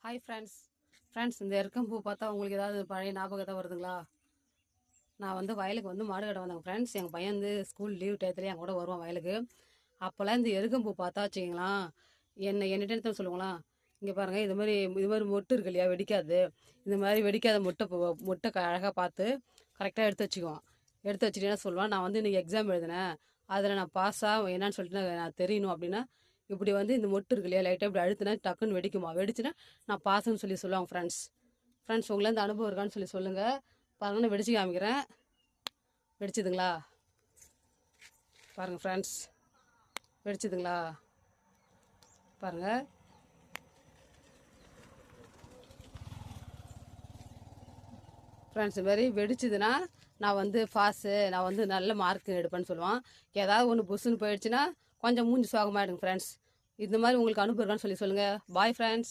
Hi friends இந்த எருக்கம்பூ பார்த்தா உங்களுக்கு ஏதாவது பழைய ஞாபகம் தான் வருதுங்களா? நான் வயலுக்கு மாடு கட்ட வந்தேங்க ஃப்ரெண்ட்ஸ். எங்கள் பையன் ஸ்கூல் லீவ் டயத்துலேயே என் கூட வருவான் வயலுக்கு. அப்போல்லாம் இந்த எருக்கம்பூ பார்த்தா வச்சுக்கிங்களா, என்னிட்ட சொல்லுங்களா, இங்கே பாருங்கள், இது மாதிரி மொட்டு இருக்கு இல்லையா, வெடிக்காது. இந்த மாதிரி வெடிக்காத மொட்டை அழகாக பார்த்து கரெக்டாக எடுத்து வச்சுக்குவான். எடுத்து வச்சுட்டு என்ன சொல்லுவான், நான் இன்றைக்கி எக்ஸாம் எழுதினேன், அதில் நான் பாஸாக என்னன்னு சொல்லிட்டு நான் தெரியணும் அப்படின்னா, இப்படி இந்த மொட்டு இருக்கு இல்லையா, லைட்டாக இப்படி அழுத்தினா டக்குன்னு வெடிக்குமா, வெடிச்சுன்னா நான் பாஸ்ன்னு சொல்லுவாங்க ஃப்ரெண்ட்ஸ் உங்களை இந்த அனுபவம் இருக்கான்னு சொல்லுங்கள். பாருங்கன்னு வெடிச்சு காமிக்கிறேன். வெடிச்சுதுங்களா? பாருங்கள் ஃப்ரெண்ட்ஸ், வெடிச்சுதுங்களா? பாருங்கள் ஃப்ரெண்ட்ஸ், இது மாதிரி வெடிச்சுதுன்னா நான் பாஸு, நான் நல்ல மார்க் எடுப்பேன்னு சொல்லுவான். ஏதாவது ஒன்று புஷ்ஷுன்னு போயிடுச்சுன்னா கொஞ்சம் மூஞ்சி சோகமாகிடுங்க ஃப்ரெண்ட்ஸ். இந்த மாதிரி உங்களுக்கு அனுபவம் இருக்கான்னு சொல்லுங்கள். Bye friends.